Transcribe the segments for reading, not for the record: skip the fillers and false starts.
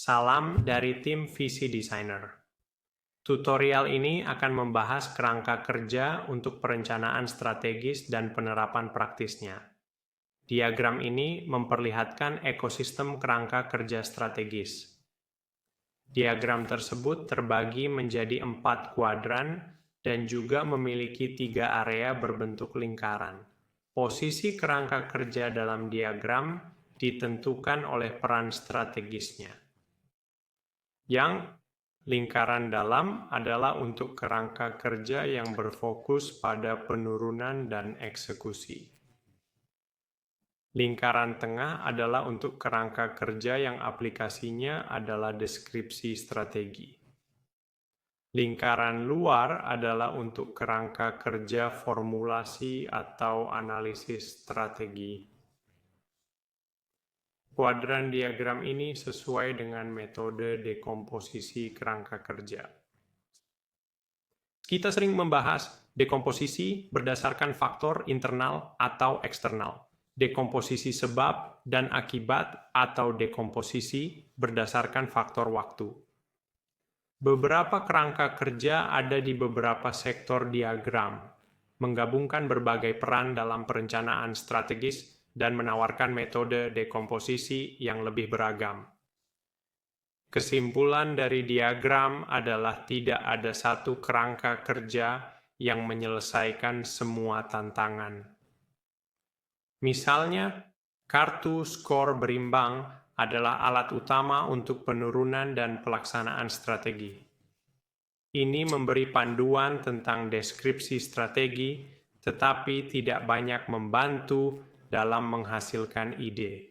Salam dari tim Visi Designer. Tutorial ini akan membahas kerangka kerja untuk perencanaan strategis dan penerapan praktisnya. Diagram ini memperlihatkan ekosistem kerangka kerja strategis. Diagram tersebut terbagi menjadi 4 kuadran dan juga memiliki 3 area berbentuk lingkaran. Posisi kerangka kerja dalam diagram ditentukan oleh peran strategisnya. Yang lingkaran dalam adalah untuk kerangka kerja yang berfokus pada penurunan dan eksekusi. Lingkaran tengah adalah untuk kerangka kerja yang aplikasinya adalah deskripsi strategi. Lingkaran luar adalah untuk kerangka kerja formulasi atau analisis strategi. Kuadran diagram ini sesuai dengan metode dekomposisi kerangka kerja. Kita sering membahas dekomposisi berdasarkan faktor internal atau eksternal, dekomposisi sebab dan akibat atau dekomposisi berdasarkan faktor waktu. Beberapa kerangka kerja ada di beberapa sektor diagram, menggabungkan berbagai peran dalam perencanaan strategis dan menawarkan metode dekomposisi yang lebih beragam. Kesimpulan dari diagram adalah tidak ada satu kerangka kerja yang menyelesaikan semua tantangan. Misalnya, kartu skor berimbang adalah alat utama untuk penurunan dan pelaksanaan strategi. Ini memberi panduan tentang deskripsi strategi, tetapi tidak banyak membantu dalam menghasilkan ide.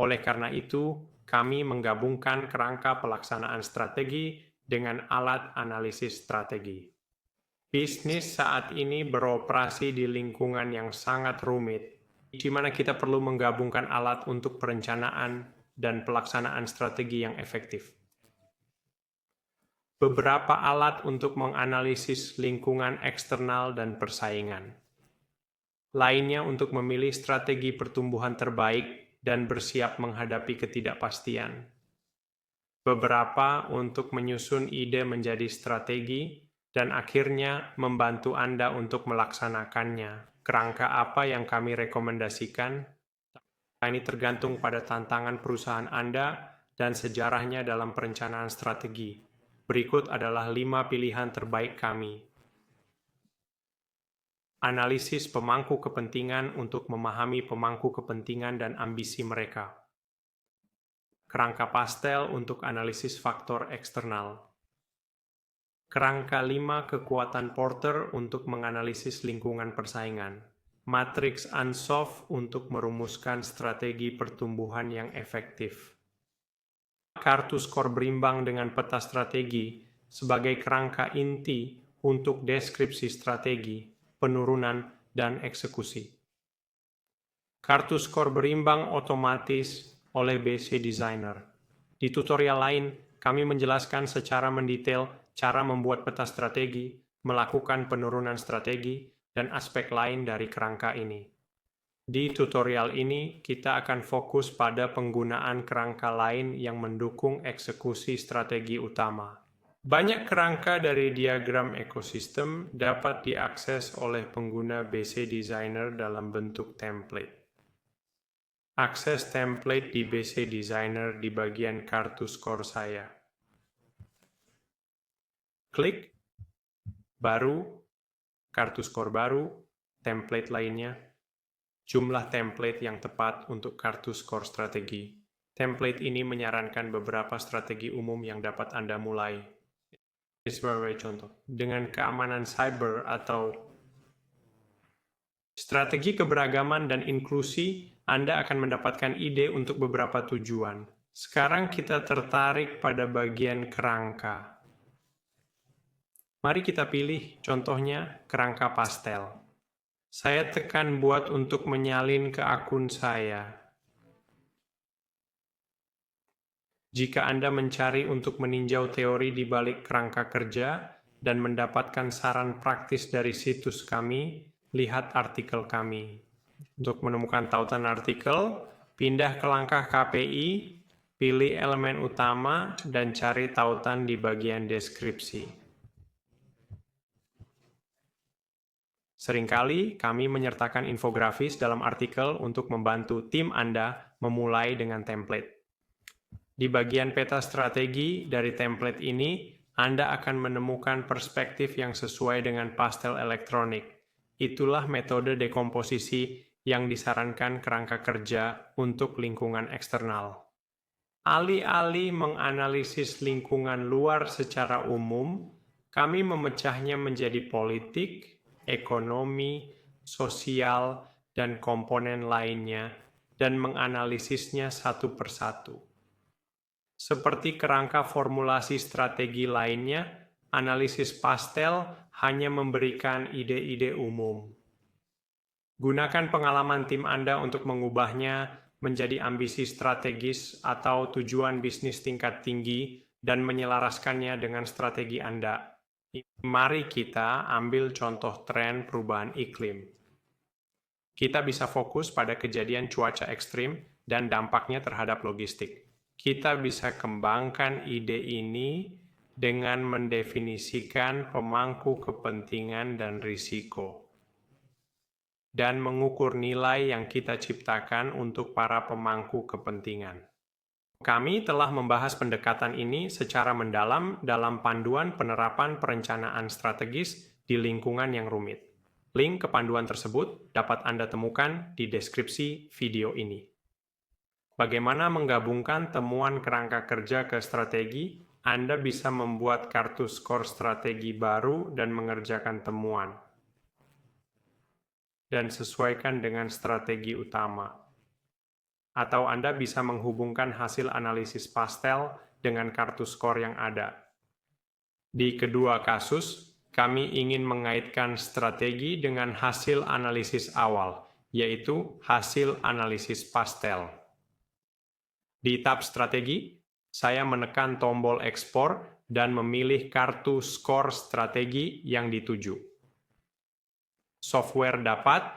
Oleh karena itu, kami menggabungkan kerangka pelaksanaan strategi dengan alat analisis strategi. Bisnis saat ini beroperasi di lingkungan yang sangat rumit, di mana kita perlu menggabungkan alat untuk perencanaan dan pelaksanaan strategi yang efektif. Beberapa alat untuk menganalisis lingkungan eksternal dan persaingan. Lainnya untuk memilih strategi pertumbuhan terbaik dan bersiap menghadapi ketidakpastian. Beberapa untuk menyusun ide menjadi strategi, dan akhirnya membantu Anda untuk melaksanakannya. Kerangka apa yang kami rekomendasikan? Ini tergantung pada tantangan perusahaan Anda dan sejarahnya dalam perencanaan strategi. Berikut adalah 5 pilihan terbaik kami. Analisis pemangku kepentingan untuk memahami pemangku kepentingan dan ambisi mereka. Kerangka pastel untuk analisis faktor eksternal. Kerangka 5 kekuatan Porter untuk menganalisis lingkungan persaingan. Matriks Ansoff untuk merumuskan strategi pertumbuhan yang efektif. Kartu skor berimbang dengan peta strategi sebagai kerangka inti untuk deskripsi strategi, penurunan, dan eksekusi. Kartu skor berimbang otomatis oleh BC Designer. Di tutorial lain, kami menjelaskan secara mendetail cara membuat peta strategi, melakukan penurunan strategi, dan aspek lain dari kerangka ini. Di tutorial ini, kita akan fokus pada penggunaan kerangka lain yang mendukung eksekusi strategi utama. Banyak kerangka dari diagram ekosistem dapat diakses oleh pengguna BC Designer dalam bentuk template. Akses template di BC Designer di bagian kartu skor saya. Klik baru, kartu skor baru, template lainnya, jumlah template yang tepat untuk kartu skor strategi. Template ini menyarankan beberapa strategi umum yang dapat Anda mulai. Sebagai contoh, dengan keamanan cyber atau strategi keberagaman dan inklusi, Anda akan mendapatkan ide untuk beberapa tujuan. Sekarang kita tertarik pada bagian kerangka. Mari kita pilih contohnya kerangka pastel. Saya tekan buat untuk menyalin ke akun saya. Jika Anda mencari untuk meninjau teori di balik kerangka kerja dan mendapatkan saran praktis dari situs kami, lihat artikel kami. Untuk menemukan tautan artikel, pindah ke langkah KPI, Pilih elemen utama dan cari tautan di bagian deskripsi. Seringkali kami menyertakan infografis dalam artikel untuk membantu tim Anda memulai dengan template. Di bagian peta strategi dari template ini, Anda akan menemukan perspektif yang sesuai dengan pastel elektronik. Itulah metode dekomposisi yang disarankan kerangka kerja untuk lingkungan eksternal. Alih-alih menganalisis lingkungan luar secara umum, kami memecahnya menjadi politik, ekonomi, sosial, dan komponen lainnya, dan menganalisisnya satu persatu. Seperti kerangka formulasi strategi lainnya, analisis pastel hanya memberikan ide-ide umum. Gunakan pengalaman tim Anda untuk mengubahnya menjadi ambisi strategis atau tujuan bisnis tingkat tinggi dan menyelaraskannya dengan strategi Anda. Mari kita ambil contoh tren perubahan iklim. Kita bisa fokus pada kejadian cuaca ekstrim dan dampaknya terhadap logistik. Kita bisa kembangkan ide ini dengan mendefinisikan pemangku kepentingan dan risiko, dan mengukur nilai yang kita ciptakan untuk para pemangku kepentingan. Kami telah membahas pendekatan ini secara mendalam dalam panduan penerapan perencanaan strategis di lingkungan yang rumit. Link ke panduan tersebut dapat Anda temukan di deskripsi video ini. Bagaimana menggabungkan temuan kerangka kerja ke strategi? Anda bisa membuat kartu skor strategi baru dan mengerjakan temuan, dan sesuaikan dengan strategi utama. Atau Anda bisa menghubungkan hasil analisis pastel dengan kartu skor yang ada. Di kedua kasus, kami ingin mengaitkan strategi dengan hasil analisis awal, yaitu hasil analisis pastel. Di tab strategi, saya menekan tombol ekspor dan memilih kartu skor strategi yang dituju. Software dapat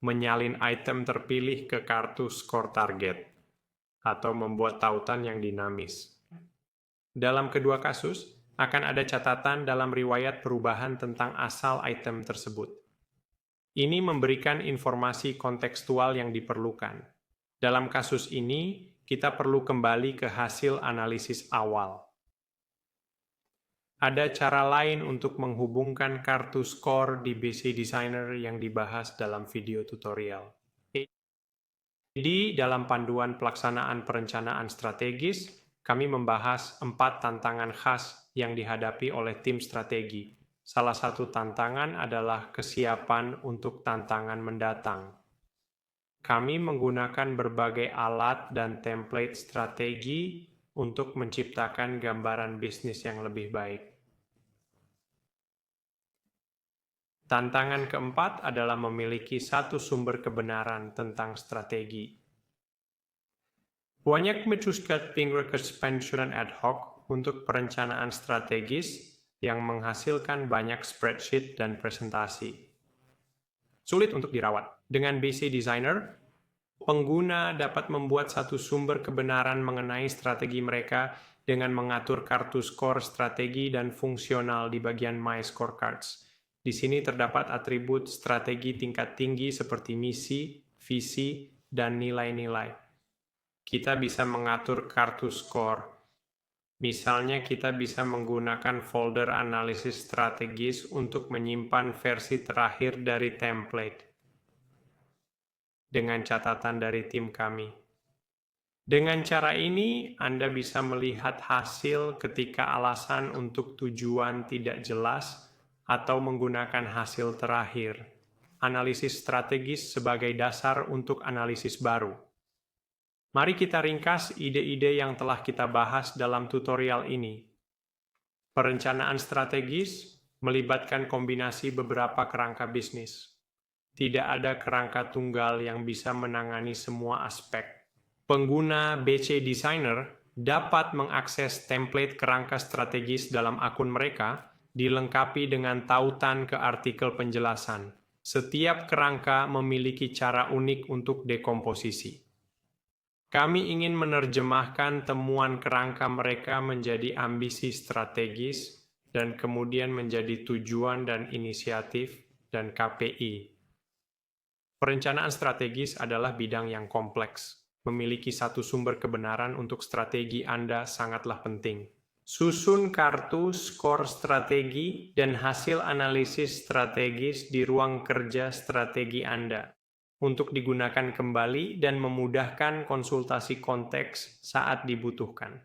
menyalin item terpilih ke kartu skor target, atau membuat tautan yang dinamis. Dalam kedua kasus, akan ada catatan dalam riwayat perubahan tentang asal item tersebut. Ini memberikan informasi kontekstual yang diperlukan. Dalam kasus ini, kita perlu kembali ke hasil analisis awal. Ada cara lain untuk menghubungkan kartu skor di BC Designer yang dibahas dalam video tutorial. Jadi, dalam panduan pelaksanaan perencanaan strategis, kami membahas 4 tantangan khas yang dihadapi oleh tim strategi. Salah satu tantangan adalah kesiapan untuk tantangan mendatang. Kami menggunakan berbagai alat dan template strategi untuk menciptakan gambaran bisnis yang lebih baik. Tantangan keempat adalah memiliki satu sumber kebenaran tentang strategi. Banyak memutuskan pengurusan ad hoc untuk perencanaan strategis yang menghasilkan banyak spreadsheet dan presentasi. Sulit untuk dirawat. Dengan BC Designer, pengguna dapat membuat satu sumber kebenaran mengenai strategi mereka dengan mengatur kartu skor strategi dan fungsional di bagian My Scorecards. Di sini terdapat atribut strategi tingkat tinggi seperti misi, visi, dan nilai-nilai. Kita bisa mengatur kartu skor. Misalnya, kita bisa menggunakan folder analisis strategis untuk menyimpan versi terakhir dari template dengan catatan dari tim kami. Dengan cara ini, Anda bisa melihat hasil ketika alasan untuk tujuan tidak jelas atau menggunakan hasil terakhir. Analisis strategis sebagai dasar untuk analisis baru. Mari kita ringkas ide-ide yang telah kita bahas dalam tutorial ini. Perencanaan strategis melibatkan kombinasi beberapa kerangka bisnis. Tidak ada kerangka tunggal yang bisa menangani semua aspek. Pengguna BC Designer dapat mengakses template kerangka strategis dalam akun mereka, dilengkapi dengan tautan ke artikel penjelasan. Setiap kerangka memiliki cara unik untuk dekomposisi. Kami ingin menerjemahkan temuan kerangka mereka menjadi ambisi strategis dan kemudian menjadi tujuan dan inisiatif dan KPI. Perencanaan strategis adalah bidang yang kompleks. Memiliki satu sumber kebenaran untuk strategi Anda sangatlah penting. Susun kartu skor strategi dan hasil analisis strategis di ruang kerja strategi Anda untuk digunakan kembali dan memudahkan konsultasi konteks saat dibutuhkan.